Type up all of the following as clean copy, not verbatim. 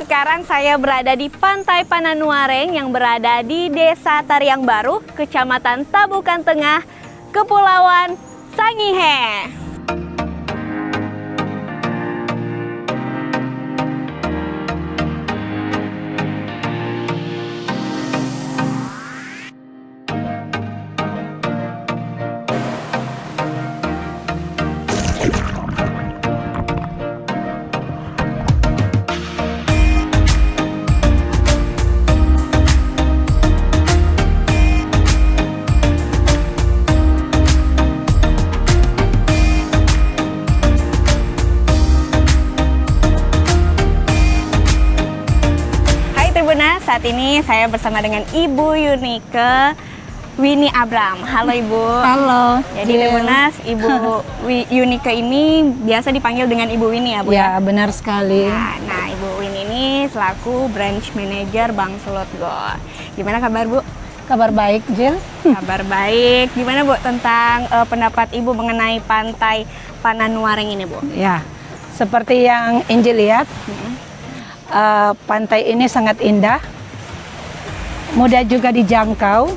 sekarang saya berada di Pantai Pananuareng yang berada di Desa Tariang Baru, Kecamatan Tabukan Tengah, Kepulauan Sangihe. Saat ini saya bersama dengan Ibu Yunike Winnie Abram. Halo Ibu. Halo. Jadi Tribunas, Ibu Yunike ini biasa dipanggil dengan Ibu Winnie ya Bu? Ya, benar sekali. Nah, Ibu Winnie ini selaku branch manager Bank Selot Gold. Gimana kabar Bu? Kabar baik, Jill. Kabar baik. Gimana Bu tentang pendapat Ibu mengenai Pantai Pananuareng ini Bu? Ya, seperti yang Injil lihat, pantai ini sangat indah, mudah juga dijangkau,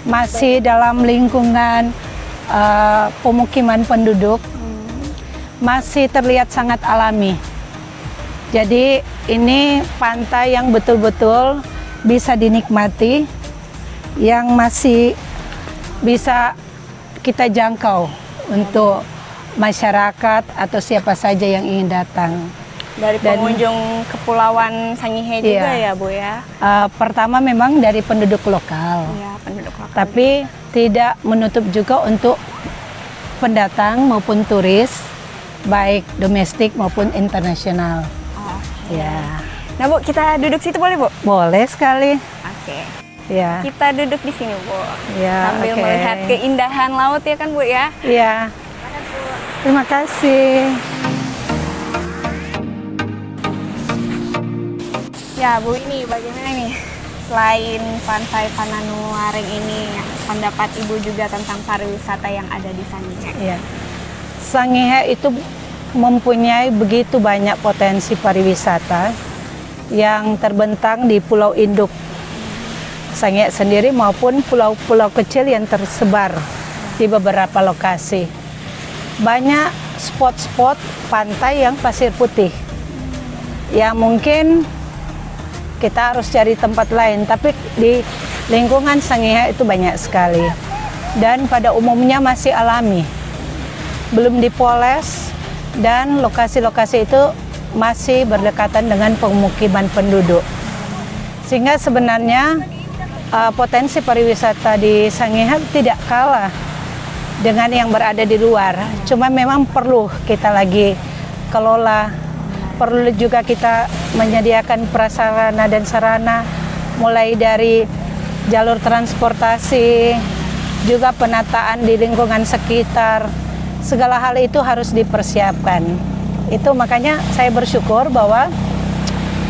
masih dalam lingkungan pemukiman penduduk, masih terlihat sangat alami. Jadi ini pantai yang betul-betul bisa dinikmati, yang masih bisa kita jangkau untuk masyarakat atau siapa saja yang ingin datang. Dari pengunjung Kepulauan Sangihe juga ya Bu ya? Pertama memang dari penduduk lokal, penduduk lokal. Tapi tidak menutup juga untuk pendatang maupun turis, baik domestik maupun internasional. Ya. Nah Bu, kita duduk situ boleh Bu? Boleh sekali. Oke. Ya. Kita duduk di sini Bu. Ya, sambil melihat keindahan laut ya kan Bu ya? Iya. Terima kasih. Ya Bu, ini bagaimana nih selain Pantai Pananuareng ini, pendapat Ibu juga tentang pariwisata yang ada di Sangihe? Ya. Sangihe itu mempunyai begitu banyak potensi pariwisata yang terbentang di Pulau Induk Sangihe sendiri maupun pulau-pulau kecil yang tersebar di beberapa lokasi. Banyak spot-spot pantai yang pasir putih yang mungkin kita harus cari tempat lain, tapi di lingkungan Sangihe itu banyak sekali. Dan pada umumnya masih alami, belum dipoles, dan lokasi-lokasi itu masih berdekatan dengan pemukiman penduduk. Sehingga sebenarnya potensi pariwisata di Sangihe tidak kalah dengan yang berada di luar. Cuma memang perlu kita lagi kelola, perlu juga kita menyediakan prasarana dan sarana, mulai dari jalur transportasi, juga penataan di lingkungan sekitar. Segala hal itu harus dipersiapkan. Itu makanya saya bersyukur bahwa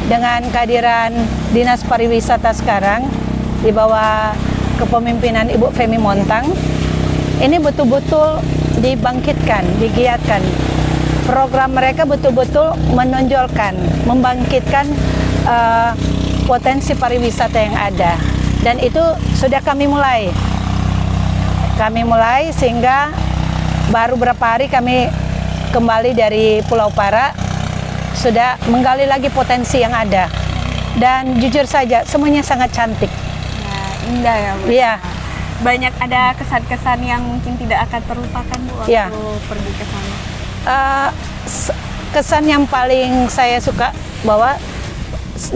dengan kehadiran Dinas Pariwisata sekarang di bawah kepemimpinan Ibu Femi Montang, ini betul-betul dibangkitkan, digiatkan. Program mereka betul-betul menonjolkan, membangkitkan potensi pariwisata yang ada. Dan itu sudah kami mulai. Sehingga baru beberapa hari kami kembali dari Pulau Para, sudah menggali lagi potensi yang ada. Dan jujur saja, semuanya sangat cantik. Ya, indah ya Bu? Iya. Banyak ada kesan-kesan yang mungkin tidak akan terlupakan Bu waktu pergi ke sana. Kesan yang paling saya suka bahwa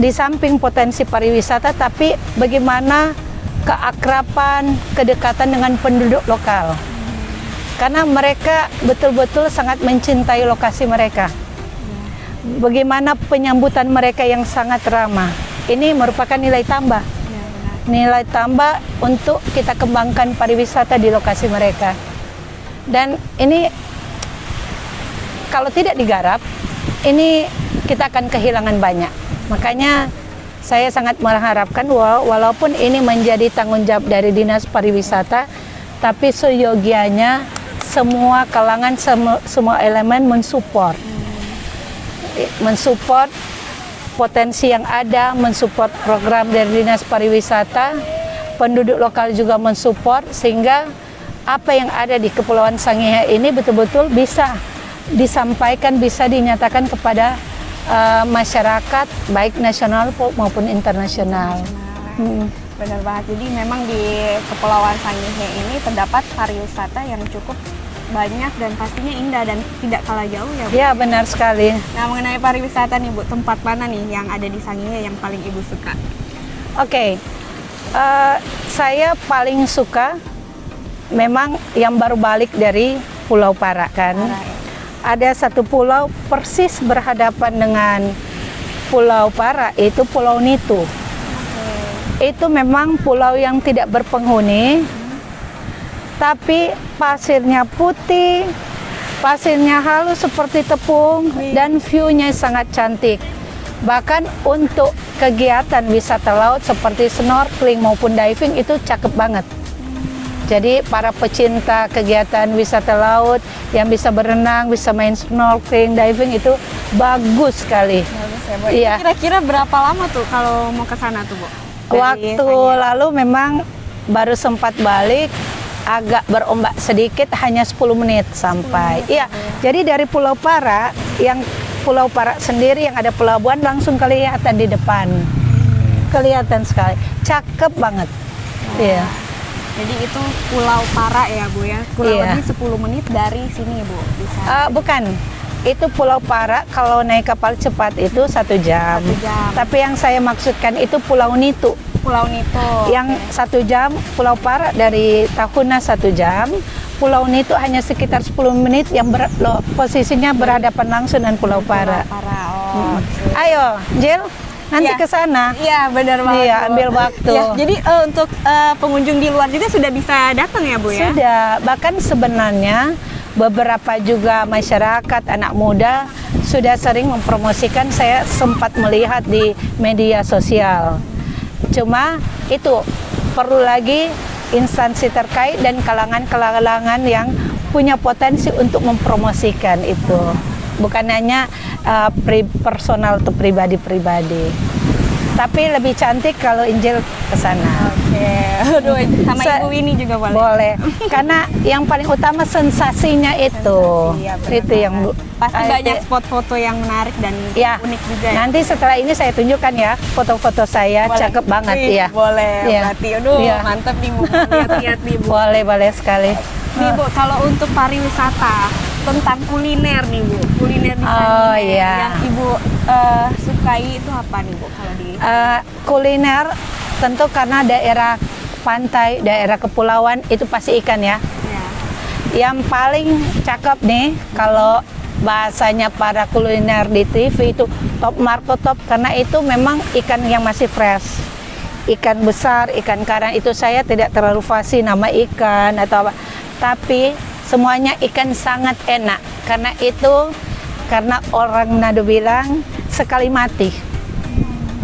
di samping potensi pariwisata, tapi bagaimana keakraban, kedekatan dengan penduduk lokal. Karena mereka betul-betul sangat mencintai lokasi mereka. Bagaimana penyambutan mereka yang sangat ramah. Ini merupakan nilai tambah. Nilai tambah untuk kita kembangkan pariwisata di lokasi mereka. Dan ini kalau tidak digarap, ini kita akan kehilangan banyak. Makanya saya sangat mengharapkan walaupun ini menjadi tanggung jawab dari Dinas Pariwisata, tapi seyogianya semua kalangan, semua elemen mensupport potensi yang ada, mensupport program dari Dinas Pariwisata, penduduk lokal juga mensupport, sehingga apa yang ada di Kepulauan Sangihe ini betul-betul bisa disampaikan, bisa dinyatakan kepada masyarakat baik nasional maupun internasional. Benar banget. Jadi memang di Kepulauan Sangihe ini terdapat pariwisata yang cukup banyak dan pastinya indah dan tidak kalah jauh ya, Bu? Ya, benar sekali. Nah, mengenai pariwisata nih, Bu, tempat mana nih yang ada di Sangihe yang paling Ibu suka? Oke, saya paling suka memang yang baru balik dari Pulau Para kan. Ada satu pulau persis berhadapan dengan Pulau Para, itu Pulau Nitu. Itu memang pulau yang tidak berpenghuni, tapi pasirnya putih, pasirnya halus seperti tepung, dan view-nya sangat cantik. Bahkan untuk kegiatan wisata laut seperti snorkeling maupun diving itu cakep banget. Jadi para pecinta kegiatan wisata laut yang bisa berenang, bisa main snorkeling, diving itu bagus sekali. Bagus ya, Bu. Iya. Kira-kira berapa lama tuh kalau mau ke sana tuh, Bu? Dari Waktu Sangihe. lalu memang baru sempat balik, agak berombak sedikit, hanya 10 menit sampai. Iya, jadi dari Pulau Para, yang Pulau Para sendiri yang ada pelabuhan langsung kelihatan di depan. Kelihatan sekali, cakep banget. Iya. Jadi itu Pulau Para ya, Bu ya? Kurang Iya. lebih 10 menit dari sini, Bu. Bisa. Bukan, itu Pulau Para kalau naik kapal cepat itu 1 jam. 1 jam. Tapi yang saya maksudkan itu Pulau Nitu. Pulau Nitu. Yang 1 jam, Pulau Para dari Tahuna 1 jam, Pulau Nitu hanya sekitar 10 menit yang posisinya berhadapan langsung dengan Pulau Para. Para. Oh, oke. Ayo, Jil, nanti Iya. ke sana. Iya, benar banget. Iya, Bu. ambil waktu. Iya, jadi untuk pengunjung di luar juga sudah bisa datang ya, Bu ya? Sudah, bahkan sebenarnya beberapa juga masyarakat, anak muda sudah sering mempromosikan, saya sempat melihat di media sosial. Cuma itu perlu lagi instansi terkait dan kalangan-kalangan yang punya potensi untuk mempromosikan itu. Bukan hanya personal atau pribadi-pribadi. Tapi lebih cantik kalau Injil ke sana. Oke. Aduh, sama Ibu Winnie juga boleh. Boleh. Karena yang paling utama sensasinya itu. Iya, benar Itu yang pasti banyak spot foto yang menarik dan ya. unik juga ya. Nanti setelah ini saya tunjukkan ya foto-foto saya, Boleh. cakep banget Wih, ya. Boleh, Iya. berarti. Aduh, Iya. mantep nih, Bu. Lihat-lihat nih, Bu. Boleh sekali. Nih, Bu, kalau untuk pariwisata tentang kuliner nih, Bu. Kuliner di Oh, Sangihe iya. yang Ibu sukai itu apa nih, Bu, kalau di Kuliner tentu karena daerah pantai, daerah kepulauan itu pasti ikan ya. ya. Yang paling cakep nih kalau bahasanya para kuliner di TV itu top marko top, karena itu memang ikan yang masih fresh. Ikan besar, ikan karang itu saya tidak terlalu fasih nama ikan atau apa. Tapi semuanya ikan sangat enak karena orang Nado bilang sekali mati.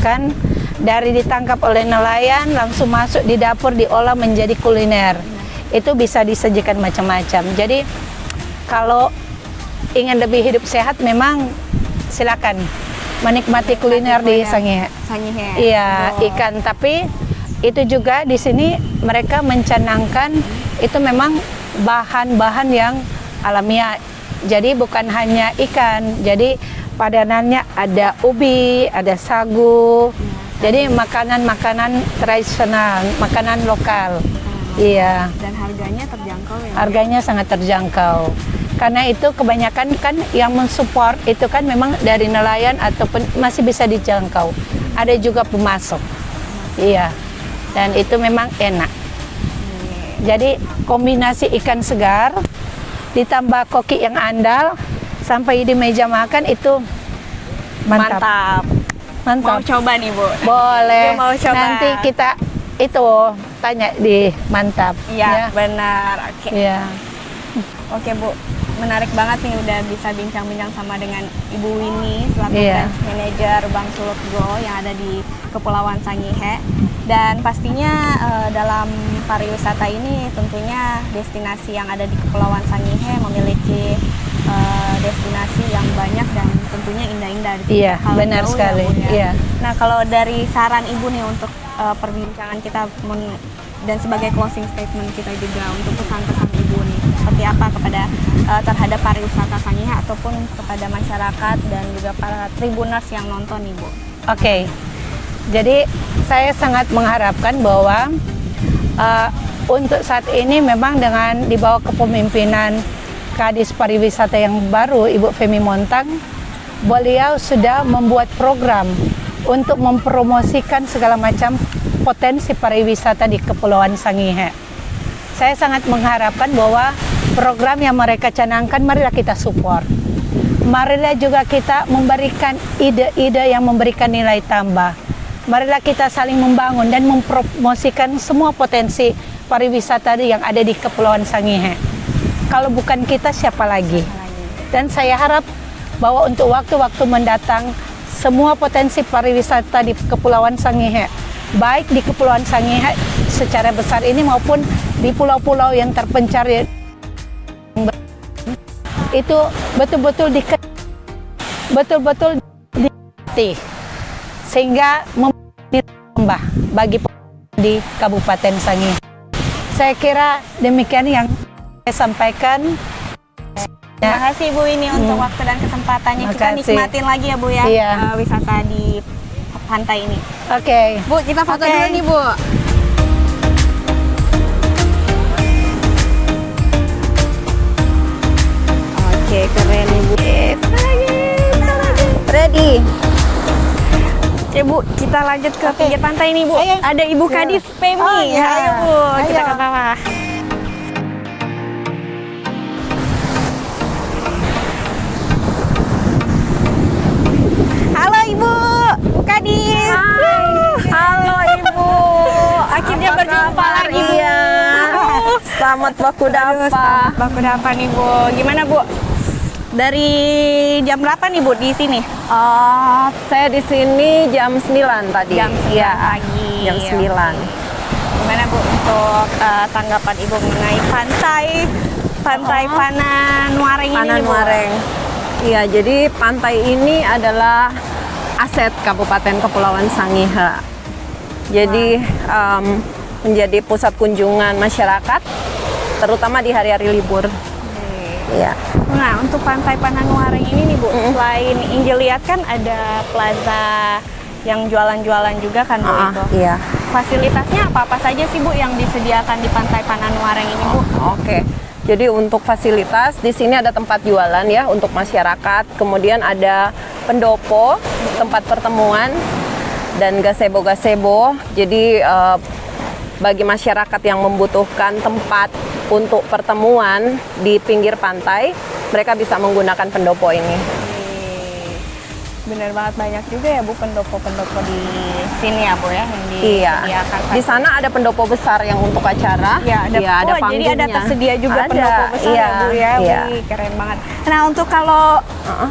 Kan dari ditangkap oleh nelayan langsung masuk di dapur diolah menjadi kuliner. Itu bisa disajikan macam-macam. Jadi kalau ingin lebih hidup sehat memang silakan menikmati kuliner di Sangihe. Sangihe. Iya, Oh. ikan, tapi itu juga di sini mereka mencanangkan itu memang bahan-bahan yang alamiah. Jadi bukan hanya ikan. Jadi padanannya ada ubi, ada sagu. Jadi makanan-makanan tradisional, makanan lokal. Iya. Dan harganya terjangkau ya. Harganya sangat terjangkau. Karena itu kebanyakan kan yang mensupport itu kan memang dari nelayan ataupun masih bisa dijangkau. Ada juga pemasok. Iya. Dan itu memang enak. Jadi kombinasi ikan segar ditambah koki yang andal sampai di meja makan itu mantap. Mau Mantap. coba nih, Bu. Boleh. Dia mau coba. Nanti kita itu tanya di mantap. Iya, ya. benar. Oke. Iya. Oke, Bu. Menarik banget nih udah bisa bincang-bincang sama dengan Ibu Winnie selaku Iya. branch manager Bank Suluk Go yang ada di Kepulauan Sangihe. Dan pastinya dalam pariwisata ini tentunya destinasi yang ada di Kepulauan Sangihe memiliki destinasi yang banyak dan tentunya indah-indah. Iya, Hal benar jauh sekali. Bu, ya. Iya. Nah, kalau dari saran Ibu nih untuk perbincangan kita dan sebagai closing statement kita juga untuk pesan-pesan Ibu nih, seperti apa kepada terhadap pariwisata Sangihe ataupun kepada masyarakat dan juga para tribuners yang nonton Ibu. Oke. Jadi saya sangat mengharapkan bahwa untuk saat ini memang dengan di bawah kepemimpinan Kadis Pariwisata yang baru, Ibu Femi Montang, beliau sudah membuat program untuk mempromosikan segala macam potensi pariwisata di Kepulauan Sangihe. Saya sangat mengharapkan bahwa program yang mereka canangkan, marilah kita support. Marilah juga kita memberikan ide-ide yang memberikan nilai tambah. Marilah kita saling membangun dan mempromosikan semua potensi pariwisata yang ada di Kepulauan Sangihe. Kalau bukan kita, siapa lagi? Dan saya harap bahwa untuk waktu-waktu mendatang, semua potensi pariwisata di Kepulauan Sangihe, baik di Kepulauan Sangihe secara besar ini maupun di pulau-pulau yang terpencil, itu betul-betul dilatih sehingga menambah bagi di Kabupaten Sangihe. Saya kira demikian yang saya sampaikan. Terima kasih Bu ini untuk waktu dan kesempatannya. Terima Kita kasih. nikmatin lagi ya Bu ya, Iya. wisata di pantai ini. Oke. Bu, kita foto Oke. dulu nih Bu. Oke, keren nih Bu. Ready. Oke Bu, kita lanjut ke pinggir pantai nih Bu. Ayo. Ada Ibu Kadis Femi. Oh, iya. Ayo Bu, kita Ayo. ke bawah. Halo Ibu, Bu Kadis. Halo Ibu, Akhirnya apa berjumpa kabar? lagi Bu. Iya. Selamat baku dapa. Selamat baku dapa nih Bu. Gimana Bu? Dari jam berapa nih Bu di sini? Saya di sini jam 9 tadi. Jam 9 Iya, pagi. Jam 9. Gimana Bu untuk tanggapan Ibu mengenai pantai Pananuareng ini nih, Bu? Pananuareng. Iya, jadi pantai ini adalah aset Kabupaten Kepulauan Sangihe. Jadi menjadi pusat kunjungan masyarakat, terutama di hari-hari libur. Iya. Nah, untuk pantai Pananuareng ini nih Bu, selain Injil lihat kan ada plaza yang jualan-jualan juga kan Bu itu. Iya. Fasilitasnya apa-apa saja sih Bu yang disediakan di pantai Pananuareng ini Bu? Oke. Jadi untuk fasilitas di sini ada tempat jualan ya untuk masyarakat, kemudian ada pendopo, tempat pertemuan dan gazebo-gazebo. Jadi bagi masyarakat yang membutuhkan tempat untuk pertemuan di pinggir pantai, mereka bisa menggunakan pendopo ini. Bener banget, banyak juga ya Bu pendopo-pendopo di sini ya Bu ya yang Iya. disediakan. Di sana ada pendopo besar yang untuk acara. Ya, ada, Iya, ada jadi ada panggungnya. tersedia juga Ada, pendopo besar iya, ya Bu ya. iya. Wih, keren banget. Nah, untuk kalau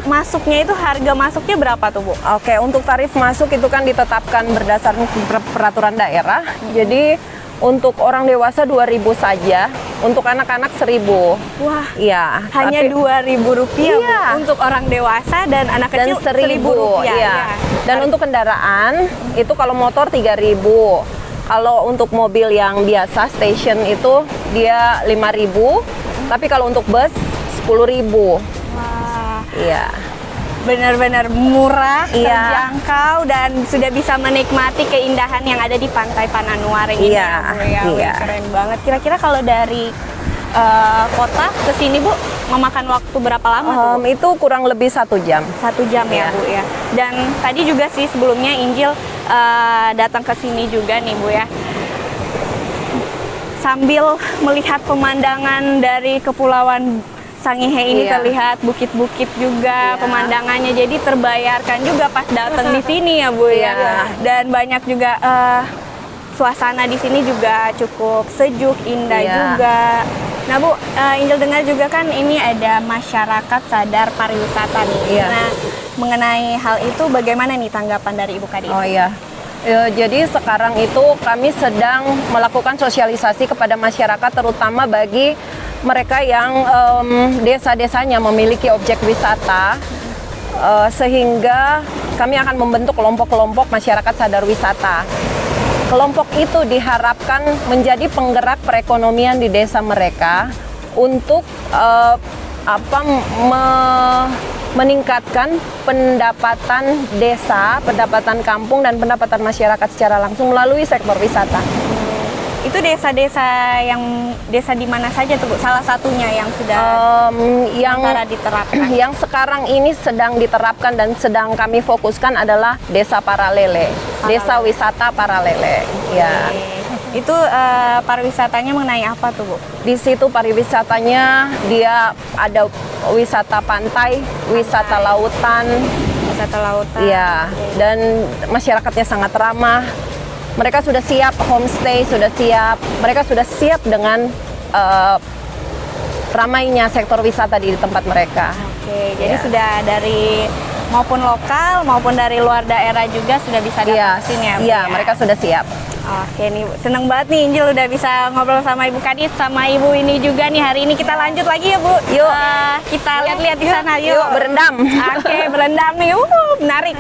masuknya itu harga masuknya berapa tuh Bu? Oke, untuk tarif masuk itu kan ditetapkan berdasarkan peraturan daerah. Jadi untuk orang dewasa 2.000 saja, untuk anak-anak 1.000. Wah, Iya. hanya tapi- Rp2.000 Iya. Bu untuk orang dewasa dan anak dan kecil 1.000. Rp1.000. Iya. Ya. Dan untuk kendaraan itu kalau motor 3.000. Kalau untuk mobil yang biasa station itu dia 5.000. Tapi kalau untuk bus 10.000. Wah, Iya. benar-benar murah, Iya. terjangkau dan sudah bisa menikmati keindahan yang ada di pantai Pananuareng ini. Iya, ya, Bu, ya. Wih, iya. keren banget. Kira-kira kalau dari kota ke sini Bu memakan waktu berapa lama tuh? Bu? Itu kurang lebih 1 jam. 1 jam ya Iya. Bu ya. Dan tadi juga sih sebelumnya Injil datang ke sini juga nih Bu ya. Sambil melihat pemandangan dari Kepulauan Sangihe ini Iya. terlihat bukit-bukit juga Iya. pemandangannya, jadi terbayarkan juga pas datang di sini ya Bu ya. Iya. Dan banyak juga suasana di sini juga cukup sejuk, indah Iya. juga. Nah Bu, Injil dengar juga kan ini ada masyarakat sadar pariwisata nih. Iya. Nah, mengenai hal itu bagaimana nih tanggapan dari Ibu Kadis? Oh iya. Jadi sekarang itu kami sedang melakukan sosialisasi kepada masyarakat terutama bagi mereka yang desa-desanya memiliki objek wisata, sehingga kami akan membentuk kelompok-kelompok masyarakat sadar wisata. Kelompok itu diharapkan menjadi penggerak perekonomian di desa mereka untuk meningkatkan pendapatan desa, pendapatan kampung, dan pendapatan masyarakat secara langsung melalui sektor wisata. Itu desa-desa desa di mana saja tuh Bu? Salah satunya yang sudah sementara diterapkan. Yang sekarang ini sedang diterapkan dan sedang kami fokuskan adalah Desa Paralele, Desa Wisata Paralele. Ya. Itu pariwisatanya mengenai apa tuh Bu? Di situ pariwisatanya dia ada wisata pantai, wisata lautan, Wisata lautan. iya, dan masyarakatnya sangat ramah. Mereka sudah siap homestay, sudah siap. Mereka sudah siap dengan ramainya sektor wisata di tempat mereka. Oke, jadi Ya. sudah dari maupun lokal maupun dari luar daerah juga sudah bisa datang ke sini ya Bu? Iya, ya? mereka sudah siap. Oke nih Bu, seneng banget nih Injil udah bisa ngobrol sama Ibu Kadis sama Ibu ini juga nih. Hari ini kita lanjut lagi ya Bu. Yuk. Kita lihat-lihat di sana yuk. Yuk berendam. Oke, berendam nih. Menarik.